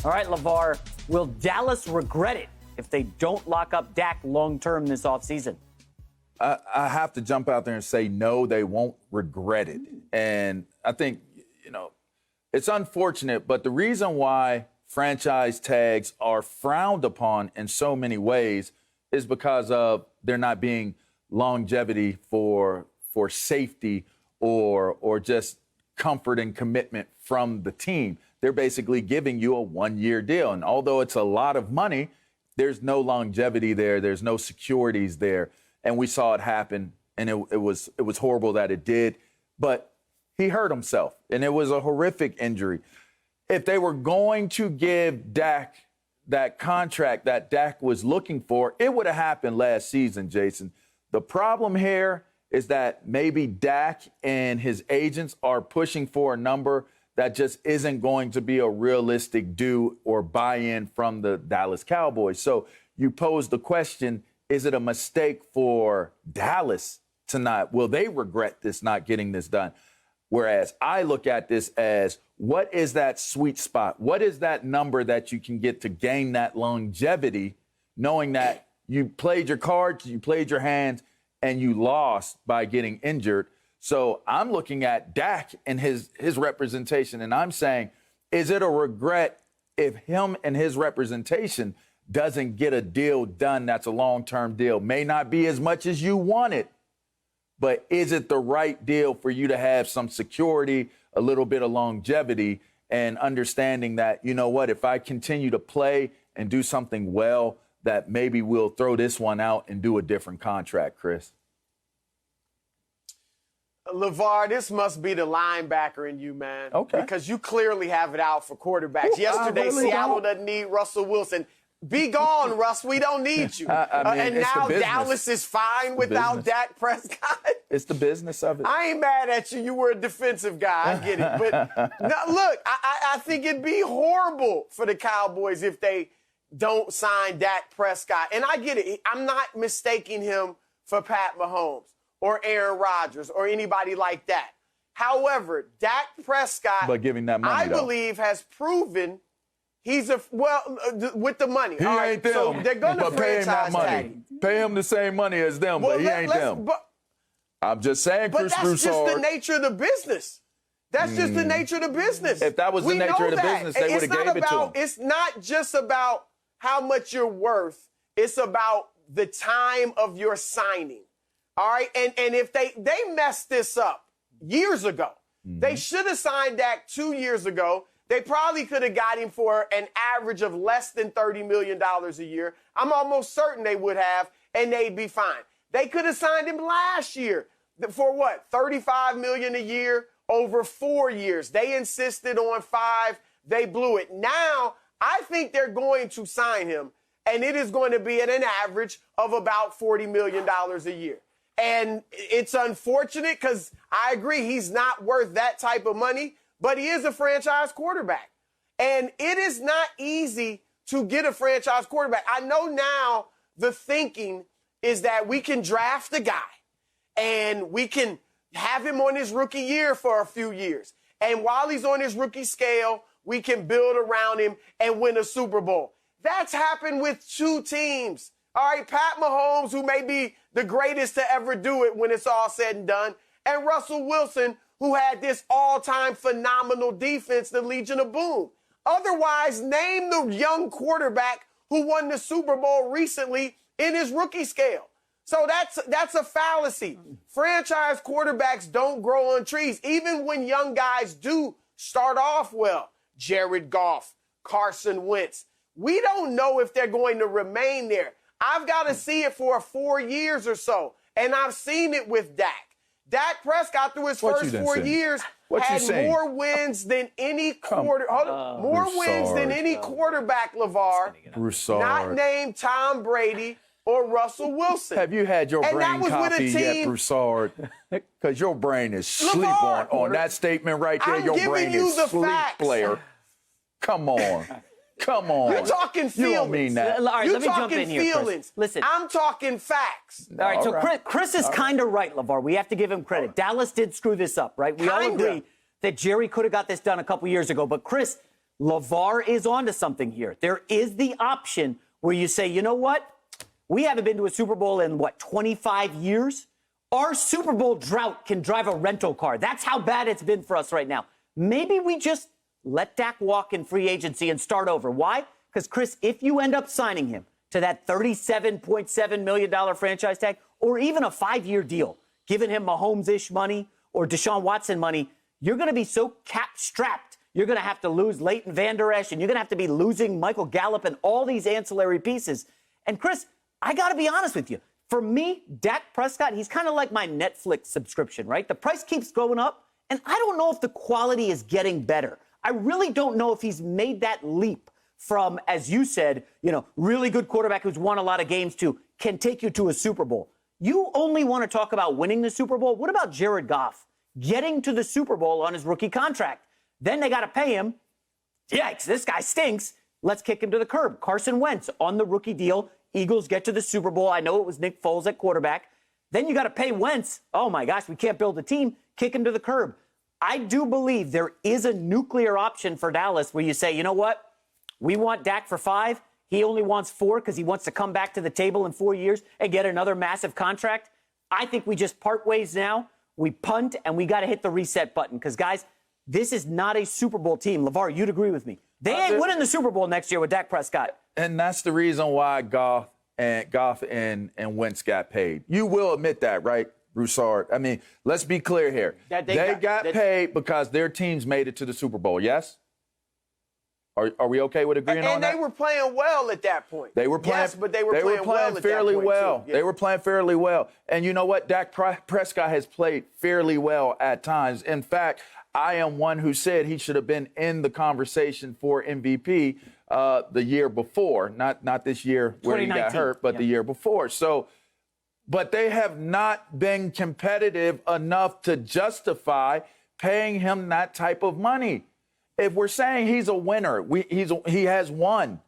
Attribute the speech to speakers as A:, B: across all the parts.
A: All right, LaVar, will Dallas regret it if they don't lock up Dak long-term this offseason?
B: I have to jump out there and say, no, they won't regret it. And I think, it's unfortunate, but the reason why franchise tags are frowned upon in so many ways is because of there not being longevity for safety or just comfort and commitment from the team. They're basically giving you a one-year deal. And although it's a lot of money, there's no longevity there. There's no securities there. And we saw it happen, and it was horrible that it did. But he hurt himself, and it was a horrific injury. If they were going to give Dak that contract that Dak was looking for, it would have happened last season, Jason. The problem here is that maybe Dak and his agents are pushing for a number that just isn't going to be a realistic due or buy-in from the Dallas Cowboys. So you pose the question, is it a mistake for Dallas to will they regret this, not getting this done? Whereas I look at this as, what is that sweet spot? What is that number that you can get to gain that longevity, knowing that you played your cards, you played your hands, and you lost by getting injured? So I'm looking at Dak and his representation, and I'm saying, is it a regret if him and his representation doesn't get a deal done that's a long-term deal? May not be as much as you wanted, but is it the right deal for you to have some security, a little bit of longevity, and understanding that, you know what, if I continue to play and do something well, that maybe we'll throw this one out and do a different contract, Chris?
C: LaVar, this must be the linebacker in you, man.
B: Okay.
C: Because you clearly have it out for quarterbacks. Yesterday,
B: really
C: Seattle doesn't need Russell Wilson. Be gone, Russ. We don't need you. And now Dallas is fine without Dak Prescott.
B: It's the business of it.
C: I ain't mad at you. You were a defensive guy. I get it. But now, look, I think it'd be horrible for the Cowboys if they don't sign Dak Prescott. And I get it. I'm not mistaking him for Pat Mahomes or Aaron Rodgers or anybody like that. However, Dak Prescott,
B: but giving that money,
C: I believe, has proven he's with the money.
B: He ain't them.
C: So they're going to
B: pay him that
C: franchise
B: money.
C: tag him.
B: Pay him the same money as them, but he ain't them. I'm just saying, Chris Broussard.
C: But that's just the nature of the business. That's just the nature of the business.
B: If that was the nature of the business, they would have gave it to him.
C: It's not just about how much you're worth. It's about the time of your signing. All right? And if they messed this up years ago, they should have signed Dak 2 years ago. They probably could have got him for an average of less than $30 million a year. I'm almost certain they would have, and they'd be fine. They could have signed him last year for what? $35 million a year over 4 years. They insisted on 5. They blew it. Now, I think they're going to sign him, and it is going to be at an average of about $40 million a year. And it's unfortunate because I agree he's not worth that type of money, but he is a franchise quarterback. And it is not easy to get a franchise quarterback. I know now the thinking is that we can draft a guy and we can have him on his rookie year for a few years. And while he's on his rookie scale, we can build around him and win a Super Bowl. That's happened with 2 teams. All right, Pat Mahomes, who may be the greatest to ever do it when it's all said and done, and Russell Wilson, who had this all-time phenomenal defense, the Legion of Boom. Otherwise, name the young quarterback who won the Super Bowl recently in his rookie scale. So that's a fallacy. Franchise quarterbacks don't grow on trees. Even when young guys do start off well, Jared Goff, Carson Wentz, we don't know if they're going to remain there. I've got to see it for 4 years or so, and I've seen it with Dak. Dak Prescott, through his first 4 years, had more wins than any more wins than any quarterback, LaVar.
B: Broussard.
C: Not named Tom Brady or Russell Wilson.
B: Have you had your brain coffee yet, Broussard? Because your brain is sleep on that statement right there. Your brain is sleep, player. Come on. Come on.
C: You're talking feelings.
B: You don't mean that.
A: All right,
C: You're
A: let me jump in here,
C: feelings.
A: Chris. Listen.
C: I'm talking facts.
A: All right, so Chris is kind of right, LaVar. We have to give him credit. Dallas did screw this up, right? We all agree that Jerry could have got this done a couple years ago. But, Chris, LaVar is onto something here. There is the option where you say, you know what? We haven't been to a Super Bowl in, 25 years? Our Super Bowl drought can drive a rental car. That's how bad it's been for us right now. Maybe we just let Dak walk in free agency and start over. Why? Because, Chris, if you end up signing him to that $37.7 million franchise tag or even a 5-year deal, giving him Mahomes-ish money or Deshaun Watson money, you're going to be so cap-strapped. You're going to have to lose Leighton Vander Esch, and you're going to have to be losing Michael Gallup and all these ancillary pieces. And, Chris, I got to be honest with you. For me, Dak Prescott, he's kind of like my Netflix subscription, right? The price keeps going up, and I don't know if the quality is getting better. I really don't know if he's made that leap from, as you said, really good quarterback who's won a lot of games to can take you to a Super Bowl. You only want to talk about winning the Super Bowl? What about Jared Goff getting to the Super Bowl on his rookie contract? Then they got to pay him. Yikes, this guy stinks. Let's kick him to the curb. Carson Wentz on the rookie deal. Eagles get to the Super Bowl. I know it was Nick Foles at quarterback. Then you got to pay Wentz. Oh, my gosh, we can't build a team. Kick him to the curb. I do believe there is a nuclear option for Dallas where you say, you know what? We want Dak for 5. He only wants 4 because he wants to come back to the table in 4 years and get another massive contract. I think we just part ways now. We punt, and we got to hit the reset button because, guys, this is not a Super Bowl team. LaVar, you'd agree with me. They ain't winning the Super Bowl next year with Dak Prescott.
B: And that's the reason why Goff and Wentz got paid. You will admit that, right, Broussard? I mean, let's be clear here. They got paid because their teams made it to the Super Bowl, yes? Are we okay with agreeing on that?
C: And they were playing well at that point.
B: They were playing,
C: yes, but they were playing
B: fairly well.
C: Yeah.
B: They were playing fairly well. And you know what? Dak Prescott has played fairly well at times. In fact, I am one who said he should have been in the conversation for MVP the year before, not this year where he got hurt, but the year before. So, but they have not been competitive enough to justify paying him that type of money. If we're saying he's a winner, he has won.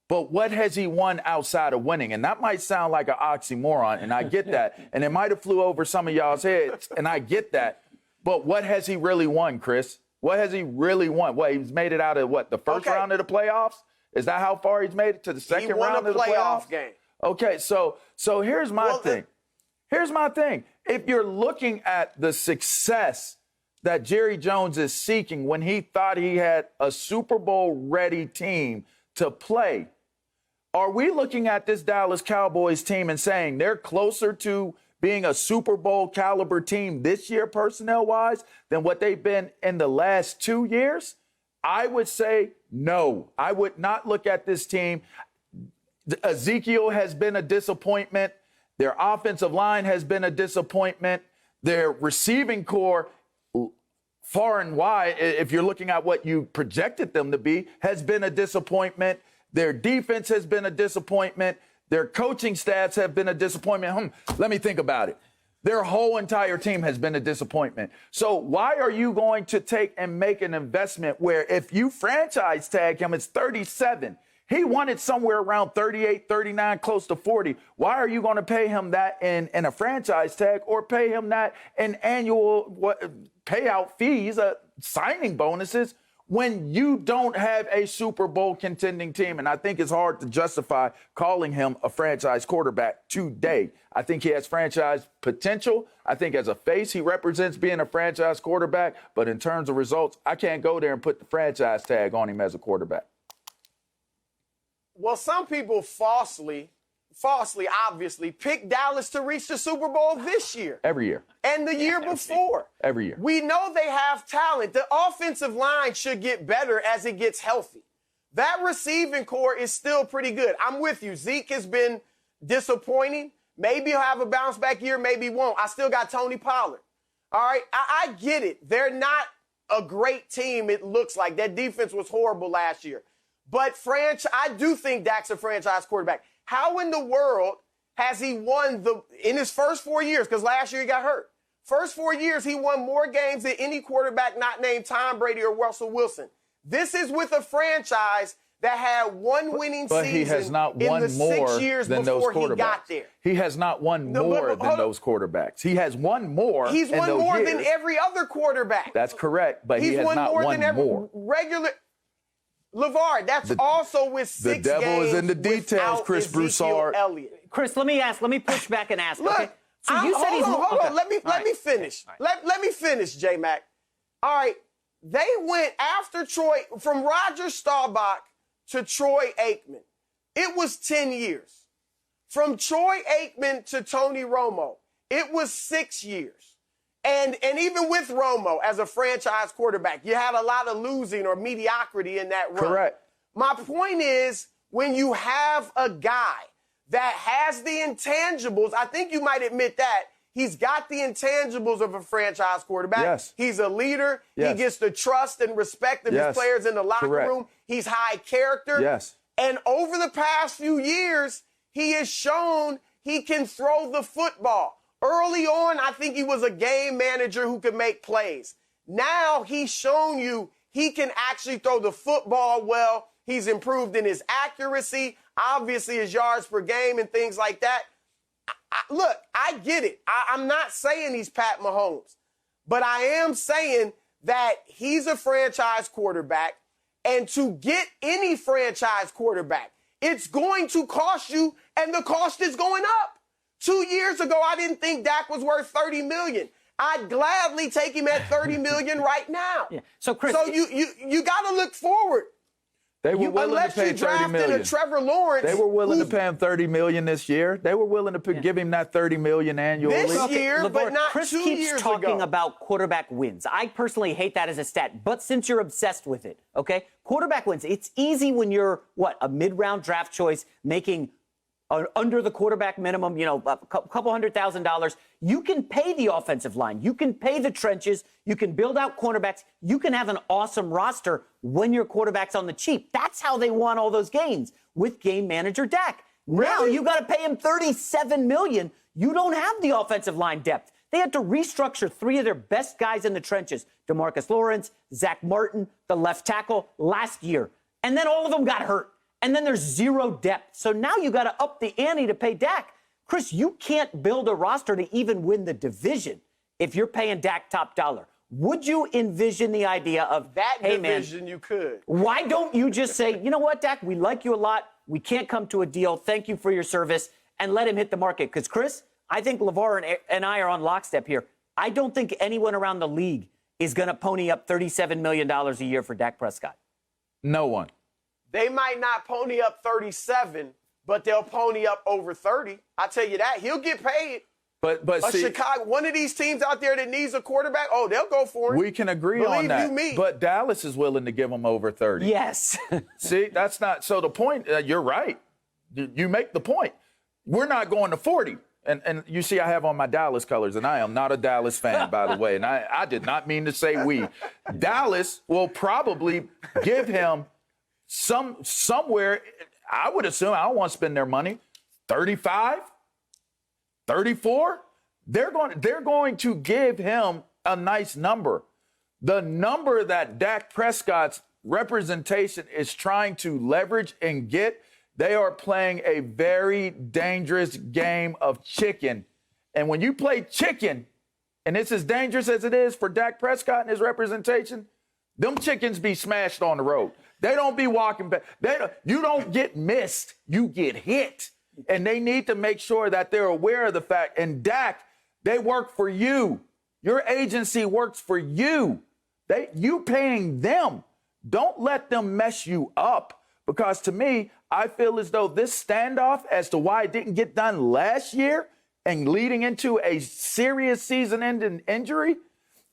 B: But what has he won outside of winning? And that might sound like an oxymoron, and I get that. And it might have flew over some of y'all's heads, and I get that. But what has he really won, Chris? What has he really won? What, he's made it out of the first round of the playoffs? Is that how far he's made it to the second round of the playoffs?
C: He won a playoff game.
B: Okay, so here's my thing. Here's my thing. If you're looking at the success that Jerry Jones is seeking when he thought he had a Super Bowl-ready team to play, are we looking at this Dallas Cowboys team and saying they're closer to being a Super Bowl caliber team this year personnel-wise than what they've been in the last 2 years? I would say no. I would not look at this team. Ezekiel has been a disappointment. Their offensive line has been a disappointment. Their receiving core, far and wide, if you're looking at what you projected them to be, has been a disappointment. Their defense has been a disappointment. Their coaching staffs have been a disappointment. Let me think about it. Their whole entire team has been a disappointment. So why are you going to take and make an investment where if you franchise tag him, it's 37. He wanted somewhere around 38, 39, close to 40. Why are you going to pay him that in a franchise tag or pay him that in annual payout fees, signing bonuses, when you don't have a Super Bowl contending team? And I think it's hard to justify calling him a franchise quarterback today. I think he has franchise potential. I think as a face, he represents being a franchise quarterback. But in terms of results, I can't go there and put the franchise tag on him as a quarterback.
C: Well, some people falsely, obviously, picked Dallas to reach the Super Bowl this year.
B: Every year.
C: And the year before.
B: Every year.
C: We know they have talent. The offensive line should get better as it gets healthy. That receiving core is still pretty good. I'm with you. Zeke has been disappointing. Maybe he'll have a bounce back year, maybe he won't. I still got Tony Pollard. All right, I get it. They're not a great team, it looks like. That defense was horrible last year. But I do think Dak's a franchise quarterback. How in the world has he won in his first 4 years? Because last year he got hurt. First 4 years, he won more games than any quarterback not named Tom Brady or Russell Wilson. This is with a franchise that had one winning season
B: he has not won
C: in the
B: more
C: 6 years
B: than those
C: before he got there.
B: He has not won more than those quarterbacks. He has won more.
C: He's won
B: those
C: more
B: years.
C: than every other quarterback.
B: That's correct, but he has not won more.
C: Regular. LaVar, that's also with 6
B: the devil
C: games
B: is in the details,
C: without
B: Chris
C: Ezekiel
B: Broussard.
C: Elliott.
A: Chris, let me push back and ask.
C: Look,
A: Okay. So you said
C: hold
A: okay.
C: on. Let me finish.
A: Right.
C: Let me finish, J-Mac. All right. They went after Troy, from Roger Staubach to Troy Aikman. It was 10 years. From Troy Aikman to Tony Romo, it was 6 years. And even with Romo as a franchise quarterback, you had a lot of losing or mediocrity in that run.
B: Correct.
C: My point is, when you have a guy that has the intangibles, I think you might admit that, he's got the intangibles of a franchise quarterback.
B: Yes.
C: He's a leader.
B: Yes.
C: He gets the trust and respect of his players in the locker
B: Correct.
C: room. He's high character.
B: Yes.
C: And over the past few years, he has shown he can throw the football. Early on, I think he was a game manager who could make plays. Now he's shown you he can actually throw the football well. He's improved in his accuracy, obviously his yards per game and things like that. Look, I get it. I'm not saying he's Pat Mahomes, but I am saying that he's a franchise quarterback, and to get any franchise quarterback, it's going to cost you, and the cost is going up. 2 years ago, I didn't think Dak was worth $30 million. I'd gladly take him at $30 million right now.
A: Yeah. So, Chris,
C: you got to look forward.
B: They were willing to pay $30 million. Unless you drafted
C: a Trevor Lawrence.
B: They were willing to pay him $30 million this year. They were willing to give him that $30 million annually.
C: This year,
A: LaVar,
C: but not
A: Chris
C: 2
A: keeps
C: years
A: talking
C: ago.
A: about quarterback wins. I personally hate that as a stat, but since you're obsessed with it, okay? Quarterback wins. It's easy when you're, a mid-round draft choice, making under the quarterback minimum, a couple $100,000. You can pay the offensive line. You can pay the trenches. You can build out cornerbacks. You can have an awesome roster when your quarterback's on the cheap. That's how they won all those games with game manager Dak. Now you got to pay him $37 million. You don't have the offensive line depth. They had to restructure 3 of their best guys in the trenches, DeMarcus Lawrence, Zach Martin, the left tackle, last year. And then all of them got hurt. And then there's 0 depth. So now you got to up the ante to pay Dak. Chris, you can't build a roster to even win the division if you're paying Dak top dollar. Would you envision the idea of,
C: that
A: hey,
C: division
A: man,
C: you could.
A: Why don't you just say, you know what, Dak, we like you a lot. We can't come to a deal. Thank you for your service, and let him hit the market. Because, Chris, I think LaVar and I are on lockstep here. I don't think anyone around the league is going to pony up $37 million a year for Dak Prescott.
B: No one.
C: They might not pony up 37, but they'll pony up over 30. I tell you that. He'll get paid.
B: But see,
C: Chicago, one of these teams out there that needs a quarterback, they'll go for it.
B: we can agree on that.
C: Believe you me.
B: But Dallas is willing to give him over 30.
A: Yes.
B: See, that's not. So the point, you're right. You make the point. We're not going to 40. And you see, I have on my Dallas colors, and I am not a Dallas fan, by the way. And I did not mean to say we. Dallas will probably give him somewhere, I would assume, I don't want to spend their money, 35, 34. They're going to give him a nice number. The number that Dak Prescott's representation is trying to leverage and get, they are playing a very dangerous game of chicken. And when you play chicken, and it's as dangerous as it is for Dak Prescott and his representation, them chickens be smashed on the road. They don't be walking back. You don't get missed. You get hit. And they need to make sure that they're aware of the fact. And Dak, they work for you. Your agency works for you. You paying them. Don't let them mess you up. Because to me, I feel as though this standoff as to why it didn't get done last year and leading into a serious season-ending injury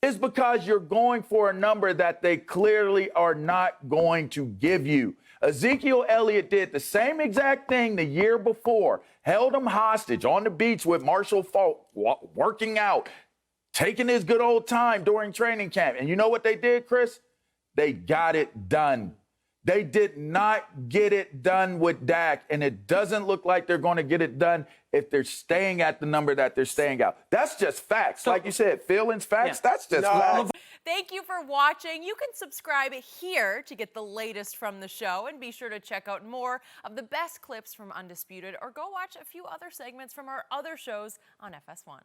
B: is because you're going for a number that they clearly are not going to give you. Ezekiel Elliott did the same exact thing the year before, held him hostage on the beach with Marshall Faulk, working out, taking his good old time during training camp. And you know what they did, Chris? They got it done. They did not get it done with Dak, and it doesn't look like they're going to get it done if they're staying at the number that they're staying at. That's just facts. Like you said, feelings, facts, that's just facts.
D: Thank you for watching. You can subscribe here to get the latest from the show, and be sure to check out more of the best clips from Undisputed, or go watch a few other segments from our other shows on FS1.